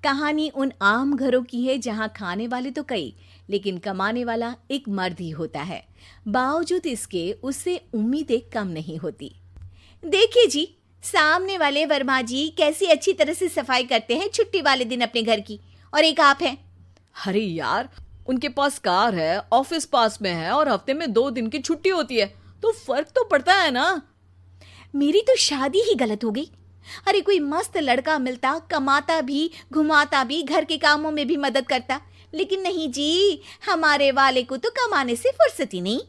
कहानी उन आम घरों की है जहां खाने वाले तो कई, लेकिन कमाने वाला एक मर्द ही होता है। बावजूद इसके उससे उम्मीदें कम नहीं होती। देखिए जी, सामने वाले वर्मा जी कैसी अच्छी तरह से सफाई करते हैं छुट्टी वाले दिन अपने घर की, और एक आप हैं। अरे यार, उनके पास कार है, ऑफिस पास में है और हफ्ते में 2 दिन की छुट्टी होती है, तो फर्क तो पड़ता है ना। मेरी तो शादी ही गलत हो गई। अरे कोई मस्त लड़का मिलता, कमाता भी, घुमाता भी, घर के कामों में भी मदद करता, लेकिन नहीं जी, हमारे वाले को तो कमाने से फुर्सत ही नहीं,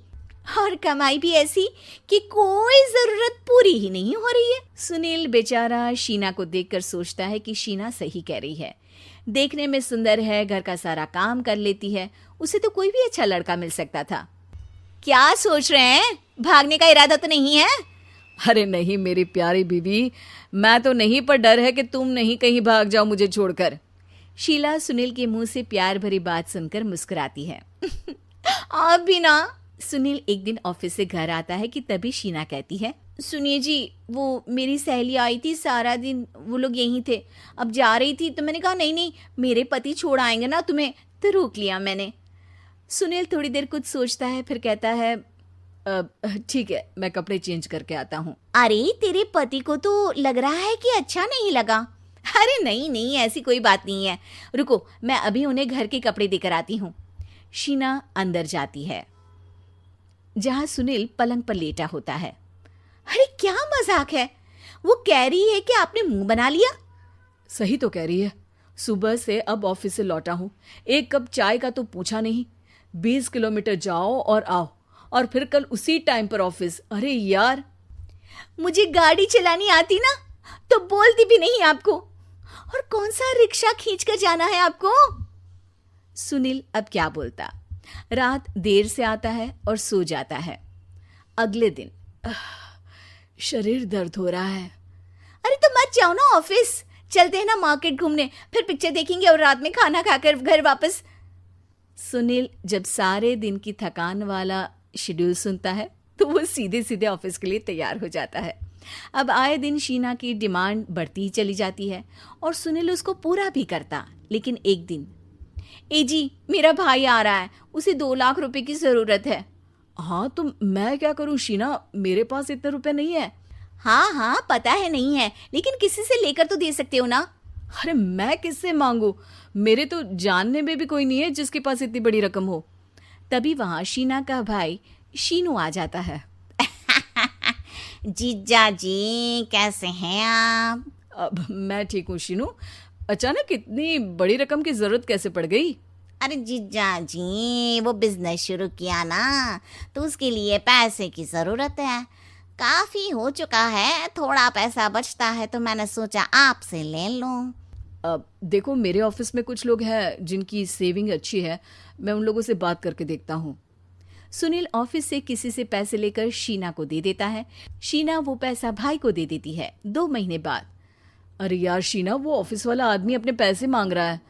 और कमाई भी ऐसी कि कोई जरूरत पूरी ही नहीं हो रही है। सुनील बेचारा शीना को देखकर सोचता है कि शीना सही कह रही है। देखने में सुंदर है, घर का सारा काम कर लेती है, उसे तो कोई भी अच्छा लड़का मिल सकता था। क्या सोच रहे हैं? भागने का इरादा तो नहीं है? अरे नहीं मेरी प्यारी बीवी, मैं तो नहीं, पर डर है कि तुम नहीं कहीं भाग जाओ मुझे छोड़कर। शीला सुनील के मुंह से प्यार भरी बात सुनकर मुस्कुराती है। आप भी ना। सुनील एक दिन ऑफिस से घर आता है कि तभी शीना कहती है, सुनिए जी, वो मेरी सहेली आई थी, सारा दिन वो लोग यहीं थे, अब जा रही थी तो मैंने कहा नहीं नहीं, मेरे पति छोड़ आएंगे ना तुम्हें, तो रोक लिया मैंने। सुनील थोड़ी देर कुछ सोचता है, फिर कहता है, ठीक है, मैं कपड़े चेंज करके आता हूँ। अरे तेरे पति को तो लग रहा है कि अच्छा नहीं लगा। अरे नहीं नहीं, ऐसी कोई बात नहीं है, रुको मैं अभी उन्हें घर के कपड़े देकर आती हूँ। शीना अंदर जाती है जहां सुनील पलंग पर लेटा होता है। अरे क्या मजाक है, वो कह रही है कि आपने मुंह बना लिया। सही तो कह रही है, सुबह से अब ऑफिस से लौटा हूँ, एक कप चाय का तो पूछा नहीं, 20 किलोमीटर जाओ और आओ, और फिर कल उसी टाइम पर ऑफिस। अरे यार, मुझे गाड़ी चलानी आती ना तो बोलती भी नहीं आपको, और कौन सा रिक्शा खींच कर जाना है आपको। सुनील अब क्या बोलता। रात देर से आता है और सो जाता है। अगले दिन शरीर दर्द हो रहा है। अरे तो मत जाओ ना ऑफिस, चलते हैं ना मार्केट घूमने, फिर पिक्चर देखेंगे और रात में खाना खाकर घर वापस। सुनील जब सारे दिन की थकान वाला शेड्यूल सुनता है तो वो सीधे सीधे ऑफिस के लिए तैयार हो जाता है। अब आए दिन शीना की डिमांड बढ़ती ही चली जाती है और सुनील उसको पूरा भी करता। लेकिन एक दिन, ए जी मेरा भाई आ रहा है, उसे 2 लाख रुपए की जरूरत है। हाँ तो मैं क्या करूं शीना, मेरे पास इतने रुपए नहीं है। हाँ हाँ पता है नहीं है, लेकिन किसी से लेकर तो दे सकते हो ना। अरे मैं किससे मांगू, मेरे तो जानने में भी कोई नहीं है जिसके पास इतनी बड़ी रकम हो। तभी वहां शीना का भाई शीनू आ जाता है। जीजा जी कैसे हैं आप? अब मैं ठीक हूँ शीनू, अचानक इतनी बड़ी रकम की जरूरत कैसे पड़ गई? अरे जीजा जी, वो बिजनेस शुरू किया ना, तो उसके लिए पैसे की जरूरत है। काफी हो चुका है, थोड़ा पैसा बचता है तो मैंने सोचा आपसे ले लूं। अब देखो, मेरे ऑफिस में कुछ लोग हैं जिनकी सेविंग अच्छी है, मैं उन लोगों से बात करके देखता हूँ। सुनील ऑफिस से किसी से पैसे लेकर शीना को दे देता है। शीना वो पैसा भाई को दे देती है 2 महीने बाद। अरे यार शीना, वो ऑफिस वाला आदमी अपने पैसे मांग रहा है,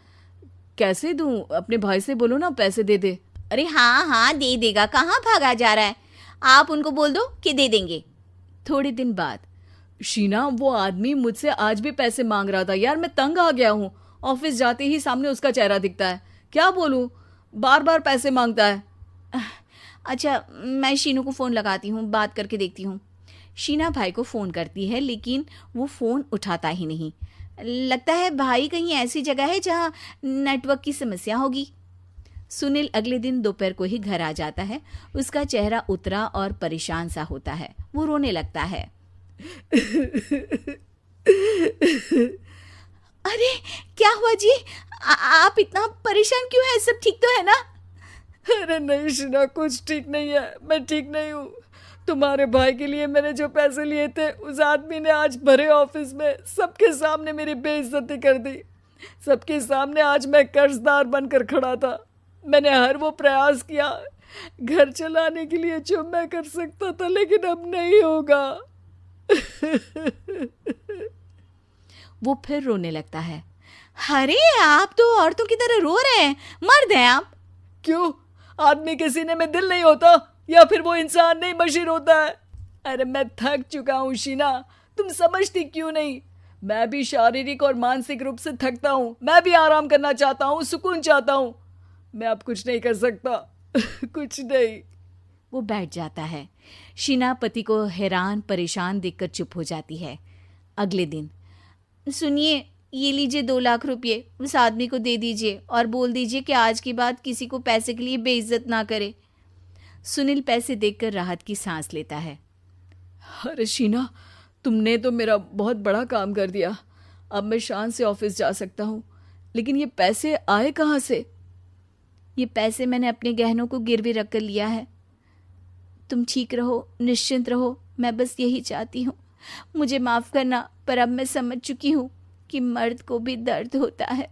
कैसे दूं? अपने भाई से बोलो ना पैसे दे दे। अरे हाँ हाँ दे देगा, कहाँ भागा जा रहा है, आप उनको बोल दो कि दे देंगे। थोड़े दिन बाद, शीना वो आदमी मुझसे आज भी पैसे मांग रहा था यार, मैं तंग आ गया हूँ। ऑफिस जाते ही सामने उसका चेहरा दिखता है, क्या बोलूं, बार बार पैसे मांगता है। अच्छा मैं शीनू को फ़ोन लगाती हूँ, बात करके देखती हूँ। शीना भाई को फ़ोन करती है लेकिन वो फ़ोन उठाता ही नहीं। लगता है भाई कहीं ऐसी जगह है जहाँ नेटवर्क की समस्या होगी। सुनील अगले दिन दोपहर को ही घर आ जाता है। उसका चेहरा उतरा और परेशान सा होता है, वो रोने लगता है। अरे क्या हुआ जी, आप इतना परेशान क्यों हैं? सब ठीक तो है ना? अरे नहीं शीना, कुछ ठीक नहीं है, मैं ठीक नहीं हूँ। तुम्हारे भाई के लिए मैंने जो पैसे लिए थे, उस आदमी ने आज भरे ऑफिस में सबके सामने मेरी बेइज्जती कर दी। सबके सामने आज मैं कर्जदार बनकर खड़ा था। मैंने हर वो प्रयास किया घर चलाने के लिए जो मैं कर सकता था, लेकिन अब नहीं होगा। वो फिर रोने लगता है। अरे आप तो औरतों की तरह रो रहे हैं, मर्द हैं आप। क्यों, आदमी के सीने में दिल नहीं होता, या फिर वो इंसान नहीं मशीन होता है? अरे मैं थक चुका हूँ शीना, तुम समझती क्यों नहीं? मैं भी शारीरिक और मानसिक रूप से थकता हूँ, मैं भी आराम करना चाहता हूँ, सुकून चाहता हूँ। मैं अब कुछ नहीं कर सकता। कुछ नहीं। वो बैठ जाता है। शीना पति को हैरान परेशान देखकर चुप हो जाती है। अगले दिन, सुनिए, ये लीजिए 2 लाख रुपये, उस आदमी को दे दीजिए और बोल दीजिए कि आज के बाद किसी को पैसे के लिए बेइज्जत ना करे। सुनील पैसे देखकर राहत की सांस लेता है। अरे शीना, तुमने तो मेरा बहुत बड़ा काम कर दिया। अब मैं शान से ऑफिस जा सकता हूँ। लेकिन ये पैसे आए कहाँ से? ये पैसे मैंने अपने गहनों को गिरवी रख कर लिया है। तुम ठीक रहो, निश्चिंत रहो, मैं बस यही चाहती हूँ। मुझे माफ़ करना, पर अब मैं समझ चुकी हूँ कि मर्द को भी दर्द होता है।